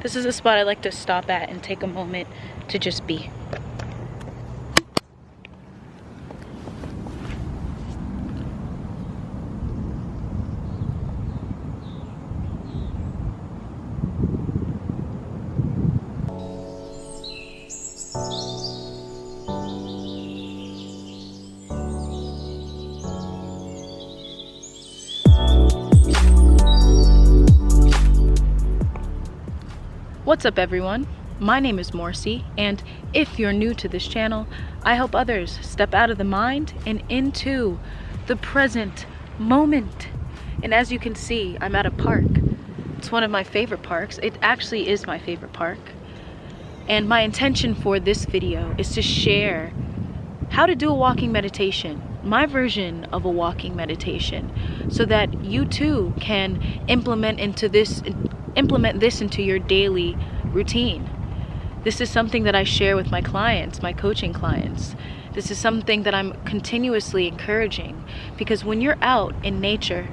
This is a spot I like to stop at and take a moment to just be. What's up everyone? My name is Morcie, and if you're new to this channel, I help others step out of the mind and into the present moment. And as you can see, I'm at a park. It's one of my favorite parks. It actually is my favorite park. And my intention for this video is to share how to do a walking meditation, my version of a walking meditation, so that you too can implement this into your daily routine. This is something that I share with my clients, my coaching clients. This is something that I'm continuously encouraging, because when you're out in nature,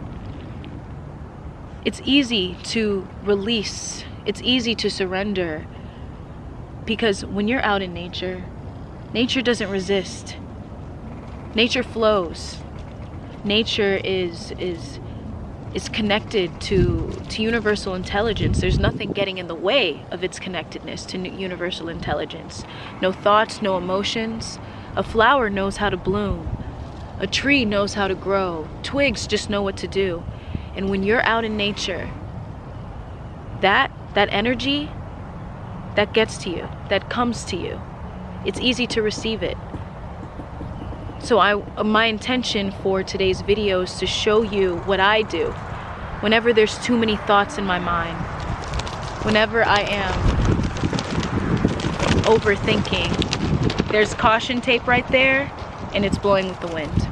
it's easy to release, it's easy to surrender, because when you're out in nature, nature doesn't resist. Nature flows. Nature is connected to universal intelligence. There's nothing getting in the way of its connectedness to universal intelligence. No thoughts, no emotions. A flower knows how to bloom. A tree knows how to grow. Twigs just know what to do. And when you're out in nature, that energy, that gets to you, that comes to you. It's easy to receive it. So my intention for today's video is to show you what I do whenever there's too many thoughts in my mind, whenever I am overthinking. There's caution tape right there, and it's blowing with the wind.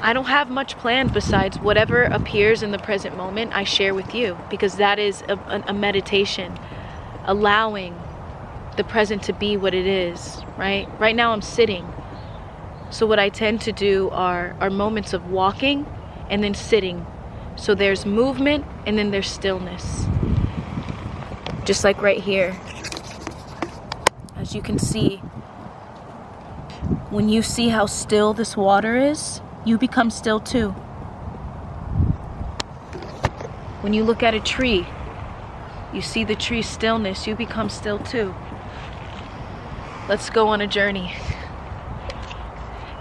I don't have much planned besides whatever appears in the present moment I share with you, because that is a meditation, allowing the present to be what it is, right? Right now I'm sitting. So what I tend to do are moments of walking and then sitting. So there's movement and then there's stillness. Just like right here. As you can see, when you see how still this water is, you become still too. When you look at a tree, you see the tree's stillness, you become still too. Let's go on a journey.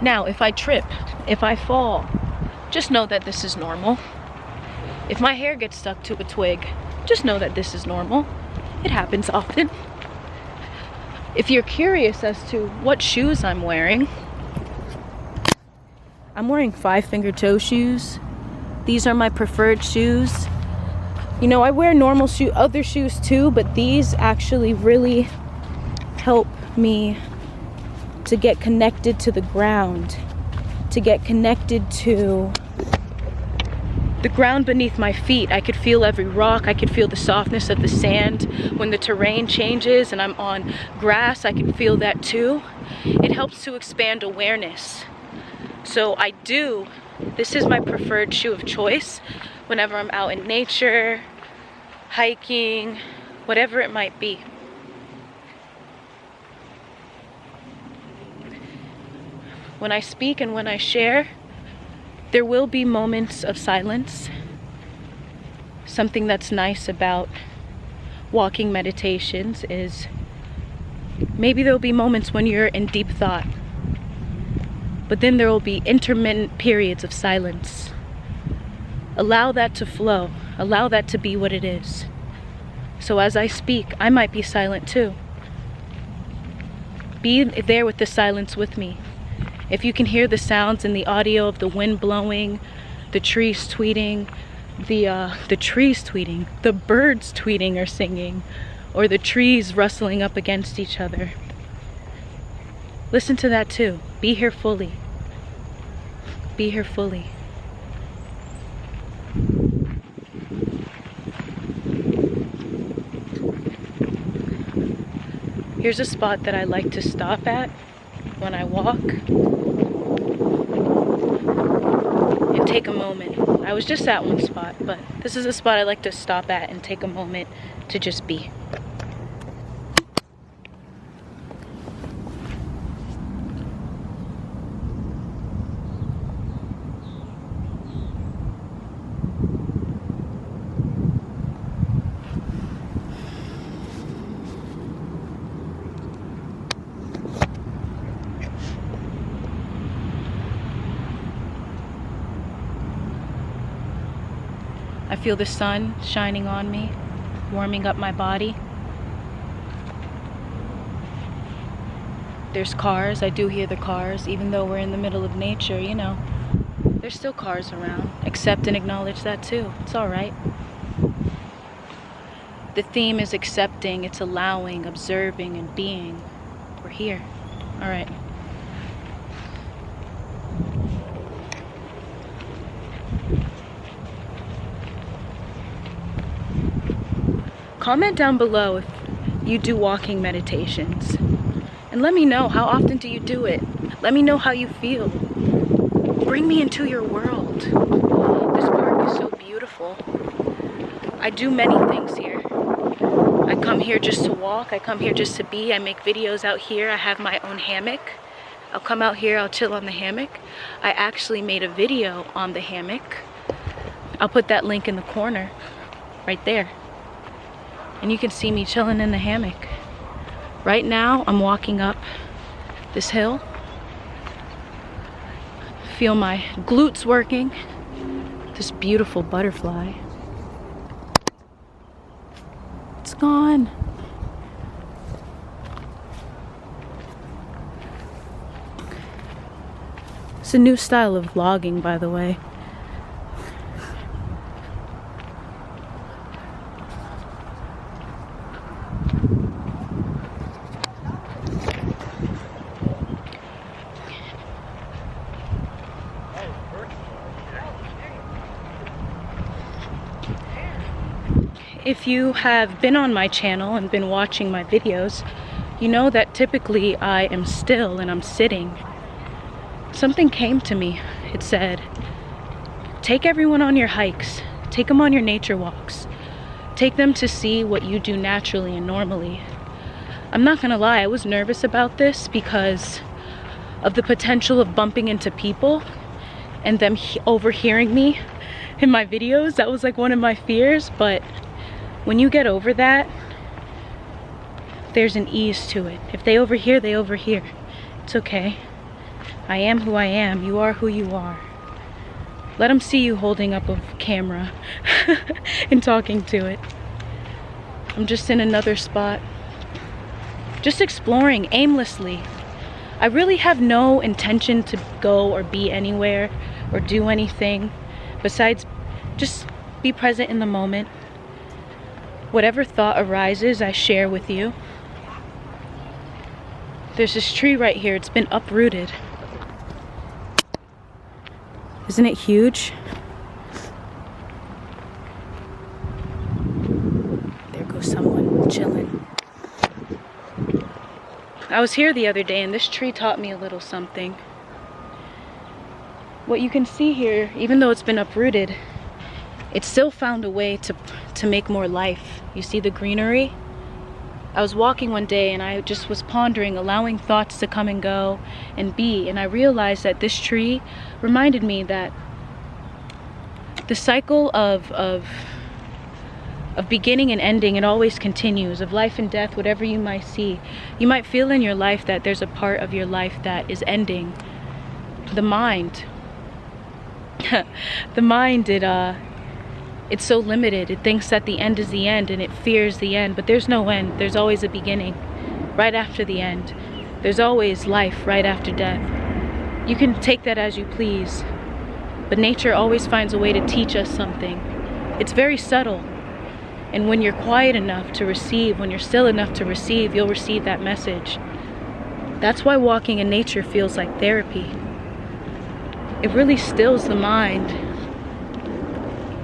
Now, if I trip, if I fall, just know that this is normal. If my hair gets stuck to a twig, just know that this is normal. It happens often. If you're curious as to what shoes I'm wearing five-finger toe shoes. These are my preferred shoes. You know, I wear normal other shoes too, but these actually really help me to get connected to the ground, to get connected to the ground beneath my feet. I could feel every rock. I could feel the softness of the sand. When the terrain changes and I'm on grass, I can feel that too. It helps to expand awareness. So this is my preferred shoe of choice whenever I'm out in nature, hiking, whatever it might be. When I speak and when I share, there will be moments of silence. Something that's nice about walking meditations is maybe there'll be moments when you're in deep thought, but then there will be intermittent periods of silence. Allow that to flow. Allow that to be what it is. So as I speak, I might be silent too. Be there with the silence with me. If you can hear the sounds and the audio of the wind blowing, the trees tweeting, the birds tweeting or singing, or the trees rustling up against each other, listen to that too. Be here fully. Be here fully. Here's a spot that I like to stop at when I walk. And and take a moment. I was just at one spot, but this is a spot I like to stop at and take a moment to just be. I feel the sun shining on me, warming up my body. There's cars. I do hear the cars. Even though we're in the middle of nature, you know, there's still cars around. Accept and acknowledge that too. It's all right. The theme is accepting, it's allowing, observing, and being. We're here. All right. Comment down below if you do walking meditations. And let me know, how often do you do it? Let me know how you feel. Bring me into your world. This park is so beautiful. I do many things here. I come here just to walk. I come here just to be. I make videos out here. I have my own hammock. I'll come out here, I'll chill on the hammock. I actually made a video on the hammock. I'll put that link in the corner, right there. And you can see me chilling in the hammock. Right now, I'm walking up this hill. Feel my glutes working. This beautiful butterfly. It's gone. It's a new style of vlogging, by the way. If you have been on my channel and been watching my videos, you know that typically I am still and I'm sitting. Something came to me. It said, take everyone on your hikes. Take them on your nature walks. Take them to see what you do naturally and normally. I'm not gonna lie, I was nervous about this because of the potential of bumping into people and them overhearing me in my videos. That was like one of my fears, but when you get over that, there's an ease to it. If they overhear, they overhear. It's okay. I am who I am. You are who you are. Let them see you holding up a camera and talking to it. I'm just in another spot. Just exploring aimlessly. I really have no intention to go or be anywhere or do anything besides just be present in the moment. Whatever thought arises, I share with you. There's this tree right here. It's been uprooted. Isn't it huge? There goes someone chilling. I was here the other day and this tree taught me a little something. What you can see here, even though it's been uprooted, it still found a way to make more life. You see the greenery? I was walking one day and I just was pondering, allowing thoughts to come and go and be, and I realized that this tree reminded me that the cycle of beginning and ending, it always continues, of life and death, whatever you might see. You might feel in your life that there's a part of your life that is ending. The mind. The mind, it's so limited. It thinks that the end is the end and it fears the end, but there's no end. There's always a beginning right after the end. There's always life right after death. You can take that as you please, but nature always finds a way to teach us something. It's very subtle, and when you're quiet enough to receive, when you're still enough to receive, you'll receive that message. That's why walking in nature feels like therapy. It really stills the mind.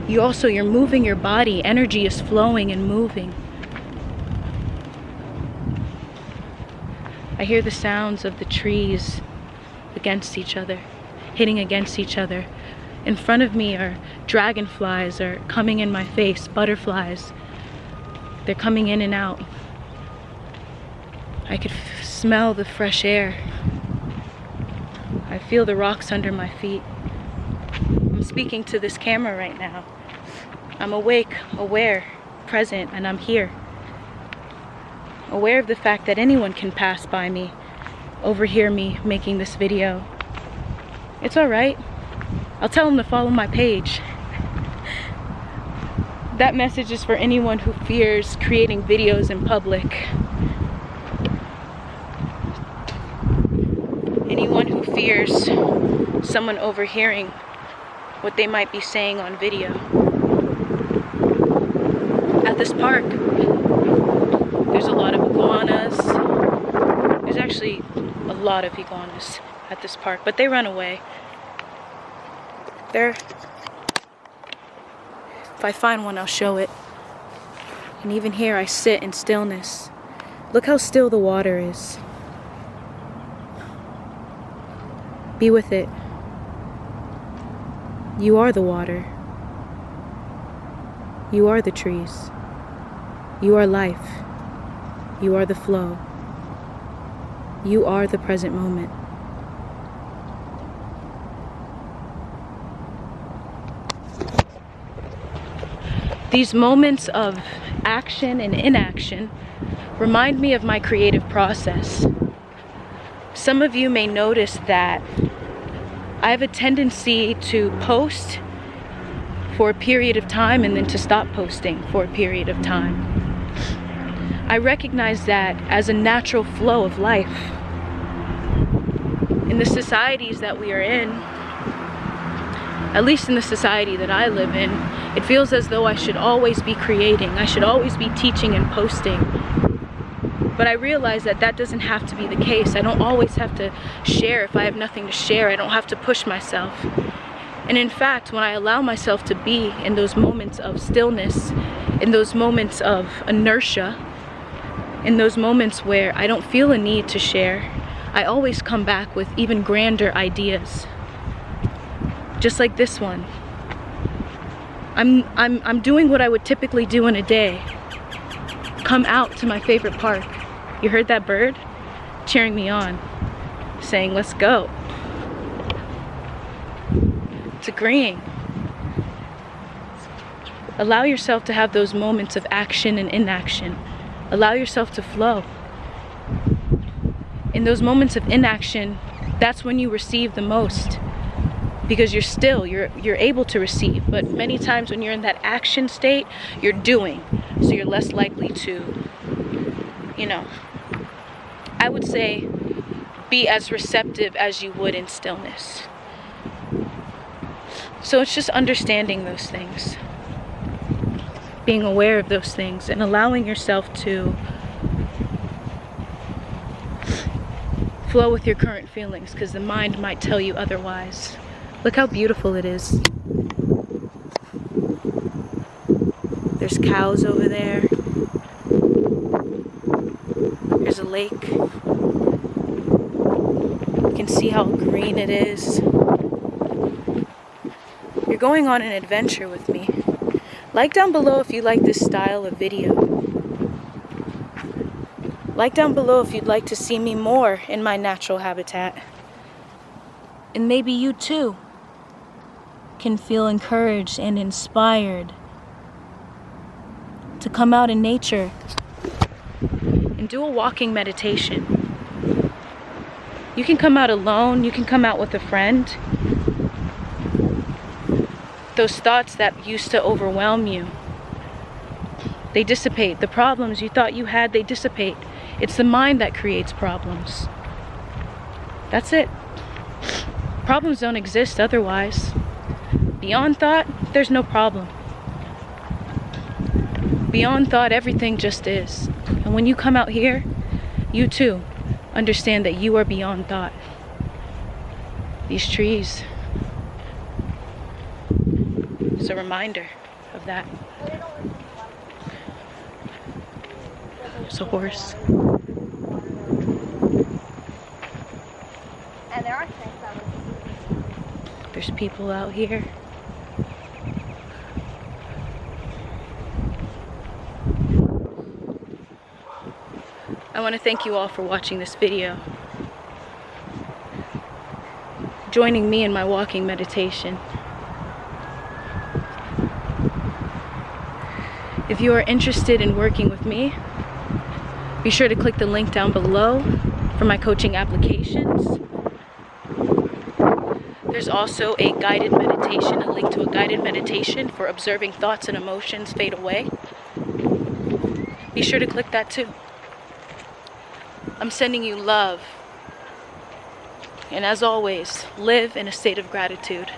You're moving your body. Energy is flowing and moving. I hear the sounds of the trees against each other, hitting against each other. In front of me are dragonflies are coming in my face, butterflies. They're coming in and out. I could smell the fresh air. I feel the rocks under my feet. I'm speaking to this camera right now. I'm awake, aware, present, and I'm here. Aware of the fact that anyone can pass by me, overhear me making this video. It's alright. I'll tell them to follow my page. That message is for anyone who fears creating videos in public. Anyone who fears someone overhearing what they might be saying on video. At this park, there's a lot of iguanas. There's actually a lot of iguanas at this park, but they run away. If I find one, I'll show it. And even here I sit in stillness. Look how still the water is. Be with it. You are the water. You are the trees. You are life. You are the flow. You are the present moment. These moments of action and inaction remind me of my creative process. Some of you may notice that I have a tendency to post for a period of time and then to stop posting for a period of time. I recognize that as a natural flow of life. In the societies that we are in, at least in the society that I live in, it feels as though I should always be creating. I should always be teaching and posting. But I realize that that doesn't have to be the case. I don't always have to share if I have nothing to share. I don't have to push myself. And in fact, when I allow myself to be in those moments of stillness, in those moments of inertia, in those moments where I don't feel a need to share, I always come back with even grander ideas. Just like this one. I'm doing what I would typically do in a day. Come out to my favorite park. You heard that bird cheering me on, saying, let's go. It's agreeing. Allow yourself to have those moments of action and inaction. Allow yourself to flow. In those moments of inaction, that's when you receive the most. Because you're still, you're able to receive. But many times when you're in that action state, you're doing. So you're less likely to, I would say, be as receptive as you would in stillness. So it's just understanding those things. Being aware of those things and allowing yourself to flow with your current feelings, because the mind might tell you otherwise. Look how beautiful it is. There's cows over there. There's a lake. You can see how green it is. You're going on an adventure with me. Like down below if you like this style of video. Like down below if you'd like to see me more in my natural habitat. And maybe you too can feel encouraged and inspired to come out in nature and do a walking meditation. You can come out alone, you can come out with a friend. Those thoughts that used to overwhelm you, they dissipate. The problems you thought you had, they dissipate. It's the mind that creates problems. That's it. Problems don't exist otherwise. Beyond thought, there's no problem. Beyond thought, everything just is. And when you come out here, you too understand that you are beyond thought. These trees, it's a reminder of that. There's a horse. And there are things that There's people out here. I want to thank you all for watching this video, joining me in my walking meditation. If you are interested in working with me, be sure to click the link down below for my coaching applications. There's also a guided meditation, a link to a guided meditation for observing thoughts and emotions fade away. Be sure to click that too. I'm sending you love. And as always, live in a state of gratitude.